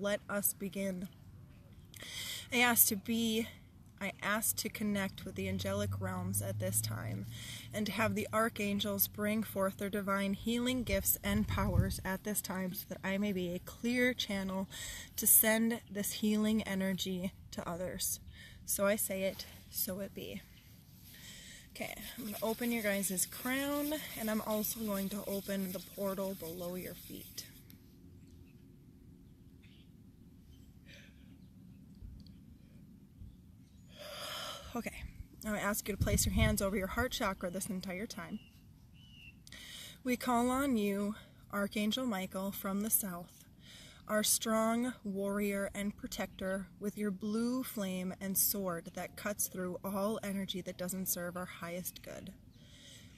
Let us begin. I ask to connect with the angelic realms at this time, and to have the archangels bring forth their divine healing gifts and powers at this time, so that I may be a clear channel to send this healing energy to others. So I say it, so it be. Okay, I'm going to open your guys' crown, and I'm also going to open the portal below your feet. Okay, I'm going to ask you to place your hands over your heart chakra this entire time. We call on you, Archangel Michael from the south, our strong warrior and protector, with your blue flame and sword that cuts through all energy that doesn't serve our highest good.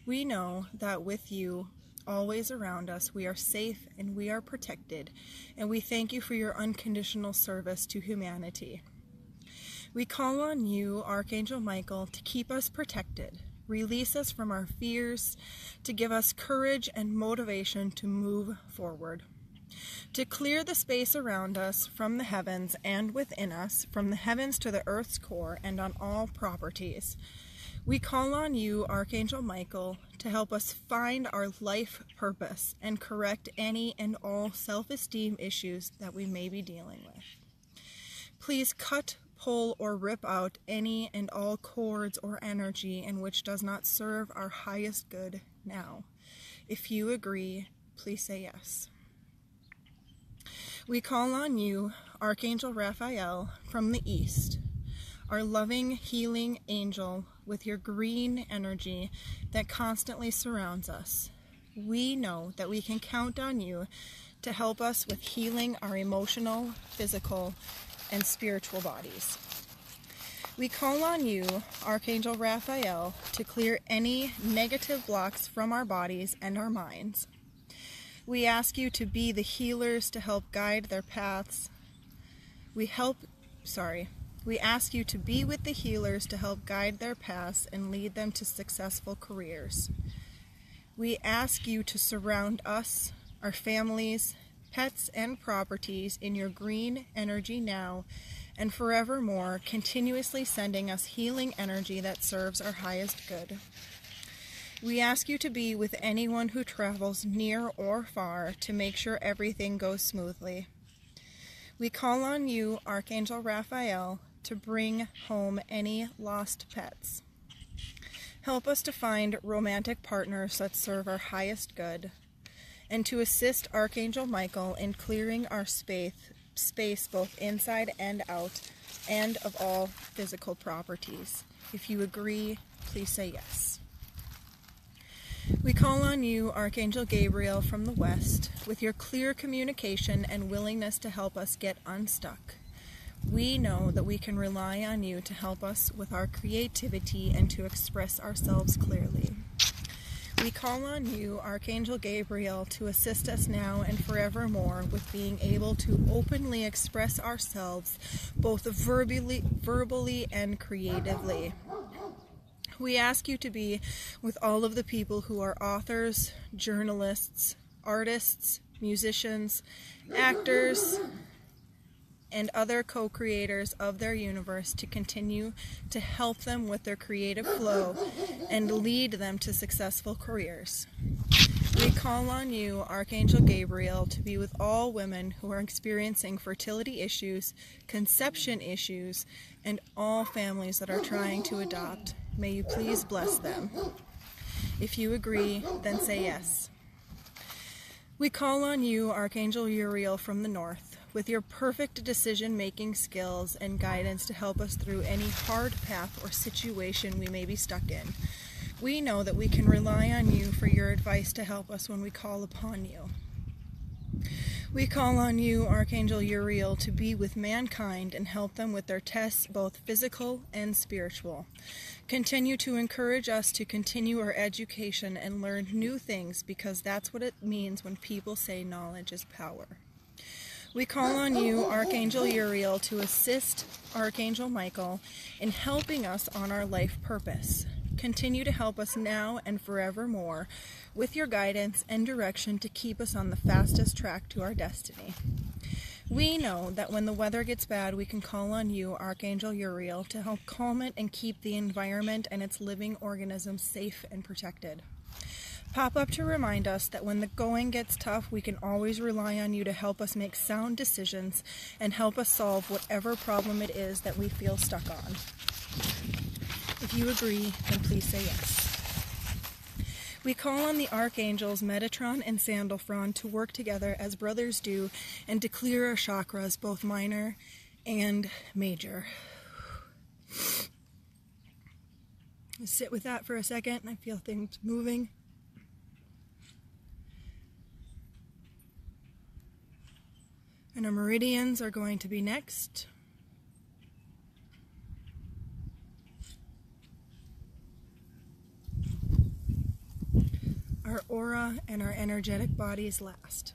We know that with you always around us, we are safe and we are protected, and we thank you for your unconditional service to humanity. We call on you, Archangel Michael, to keep us protected, release us from our fears, to give us courage and motivation to move forward, to clear the space around us from the heavens and within us, from the heavens to the earth's core and on all properties. We call on you, Archangel Michael, to help us find our life purpose and correct any and all self-esteem issues that we may be dealing with. Please cut, pull, or rip out any and all cords or energy in which does not serve our highest good now. If you agree, please say yes. We call on you, Archangel Raphael from the east, our loving, healing angel with your green energy that constantly surrounds us. We know that we can count on you to help us with healing our emotional, physical, and spiritual bodies. We call on you, Archangel Raphael, to clear any negative blocks from our bodies and our minds. We ask you to be the healers to help guide their paths. We ask you to be with the healers to help guide their paths and lead them to successful careers. We ask you to surround us, our families, pets, and properties in your green energy now and forevermore, continuously sending us healing energy that serves our highest good. We ask you to be with anyone who travels near or far to make sure everything goes smoothly. We call on you, Archangel Raphael, to bring home any lost pets. Help us to find romantic partners that serve our highest good, and to assist Archangel Michael in clearing our space both inside and out, and of all physical properties. If you agree, please say yes. We call on you, Archangel Gabriel from the west, with your clear communication and willingness to help us get unstuck. We know that we can rely on you to help us with our creativity and to express ourselves clearly. We call on you, Archangel Gabriel, to assist us now and forevermore with being able to openly express ourselves both verbally and creatively. We ask you to be with all of the people who are authors, journalists, artists, musicians, actors, and other co-creators of their universe, to continue to help them with their creative flow and lead them to successful careers. We call on you, Archangel Gabriel, to be with all women who are experiencing fertility issues, conception issues, and all families that are trying to adopt. May you please bless them. If you agree, then say yes. We call on you, Archangel Uriel from the north, with your perfect decision-making skills and guidance to help us through any hard path or situation we may be stuck in. We know that we can rely on you for your advice to help us when we call upon you. We call on you, Archangel Uriel, to be with mankind and help them with their tests, both physical and spiritual. Continue to encourage us to continue our education and learn new things, because that's what it means when people say knowledge is power. We call on you, Archangel Uriel, to assist Archangel Michael in helping us on our life purpose. Continue to help us now and forevermore with your guidance and direction to keep us on the fastest track to our destiny. We know that when the weather gets bad, we can call on you, Archangel Uriel, to help calm it and keep the environment and its living organisms safe and protected. Pop up to remind us that when the going gets tough, we can always rely on you to help us make sound decisions and help us solve whatever problem it is that we feel stuck on. If you agree, then please say yes. We call on the archangels Metatron and Sandalphon to work together as brothers do and to clear our chakras, both minor and major. Just sit with that for a second. I feel things moving. And our meridians are going to be next. Our aura and our energetic bodies last.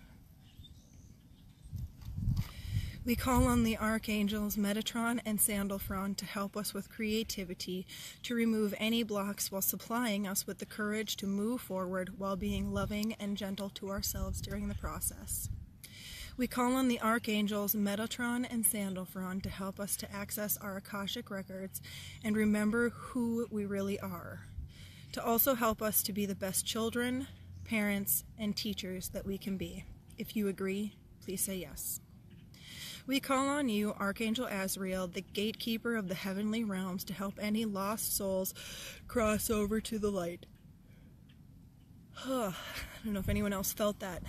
We call on the archangels Metatron and Sandalphon to help us with creativity, to remove any blocks while supplying us with the courage to move forward while being loving and gentle to ourselves during the process. We call on the archangels Metatron and Sandalphon to help us to access our Akashic records and remember who we really are, to also help us to be the best children, parents, and teachers that we can be. If you agree, please say yes. We call on you, Archangel Azrael, the gatekeeper of the heavenly realms, to help any lost souls cross over to the light. I don't know if anyone else felt that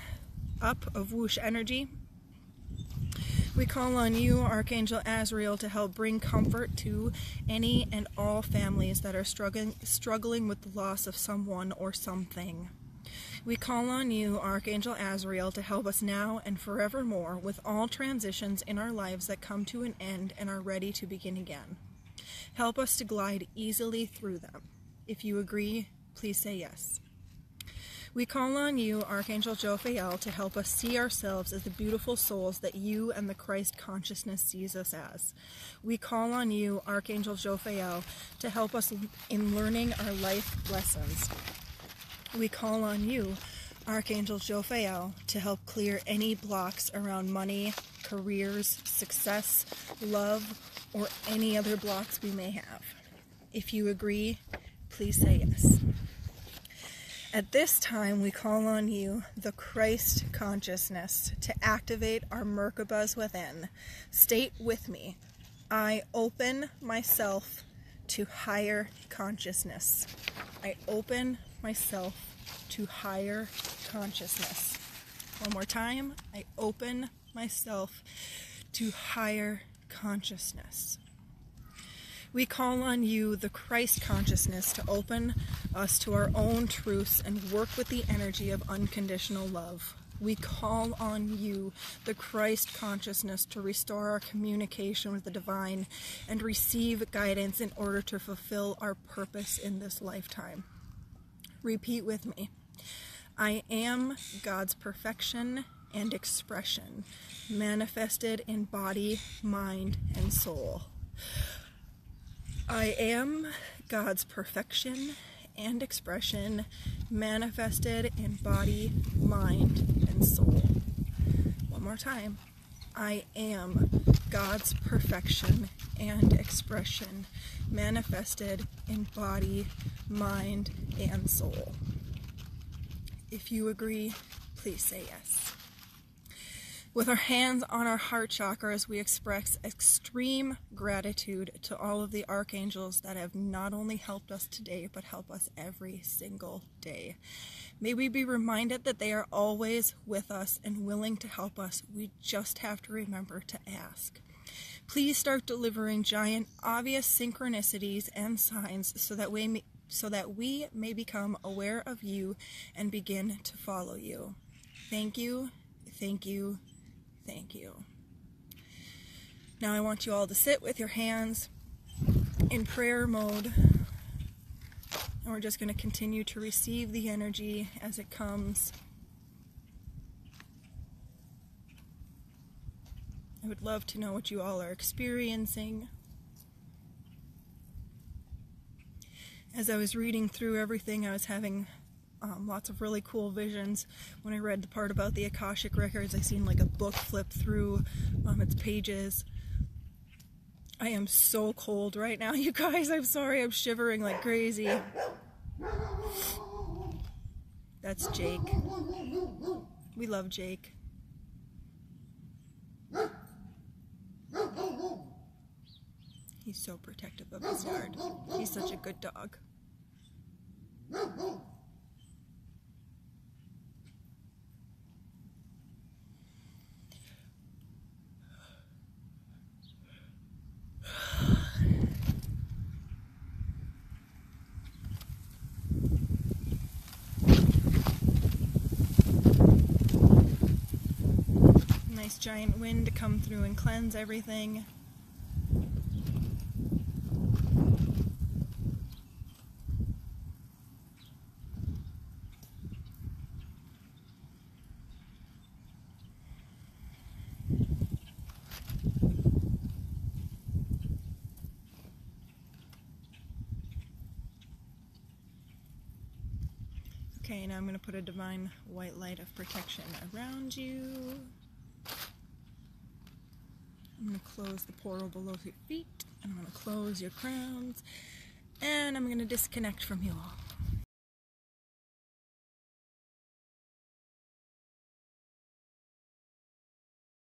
up of whoosh energy. We call on you, Archangel Azrael, to help bring comfort to any and all families that are struggling with the loss of someone or something. We call on you, Archangel Azrael, to help us now and forevermore with all transitions in our lives that come to an end and are ready to begin again. Help us to glide easily through them. If you agree, please say yes. We call on you, Archangel Jophiel, to help us see ourselves as the beautiful souls that you and the Christ consciousness sees us as. We call on you, Archangel Jophiel, to help us in learning our life lessons. We call on you, Archangel Jophiel, to help clear any blocks around money, careers, success, love, or any other blocks we may have. If you agree, please say yes. At this time, we call on you, the Christ consciousness, to activate our Merkabas within. State with me, I open myself to higher consciousness. I open myself to higher consciousness. One more time, I open myself to higher consciousness. We call on you, the Christ consciousness, to open us to our own truths and work with the energy of unconditional love. We call on you, the Christ consciousness, to restore our communication with the divine and receive guidance in order to fulfill our purpose in this lifetime. Repeat with me. I am God's perfection and expression, manifested in body, mind, and soul. I am God's perfection and expression, manifested in body, mind, and soul. One more time. I am God's perfection and expression, manifested in body, mind, and soul. If you agree, please say yes. With our hands on our heart chakras, we express extreme gratitude to all of the archangels that have not only helped us today, but help us every single day. May we be reminded that they are always with us and willing to help us. We just have to remember to ask. Please start delivering giant, obvious synchronicities and signs so that we may become aware of you and begin to follow you. Thank you, thank you, thank you. Now I want you all to sit with your hands in prayer mode, and we're just going to continue to receive the energy as it comes. I would love to know what you all are experiencing. As I was reading through everything, I was having lots of really cool visions. When I read the part about the Akashic Records, I seen like a book flip through its pages. I am so cold right now, you guys. I'm sorry, I'm shivering like crazy. That's Jake. We love Jake. He's so protective of his yard. He's such a good dog. Nice giant wind to come through and cleanse everything. Okay, now I'm going to put a divine white light of protection around you. I'm going to close the portal below your feet. I'm going to close your crowns. And I'm going to disconnect from you all.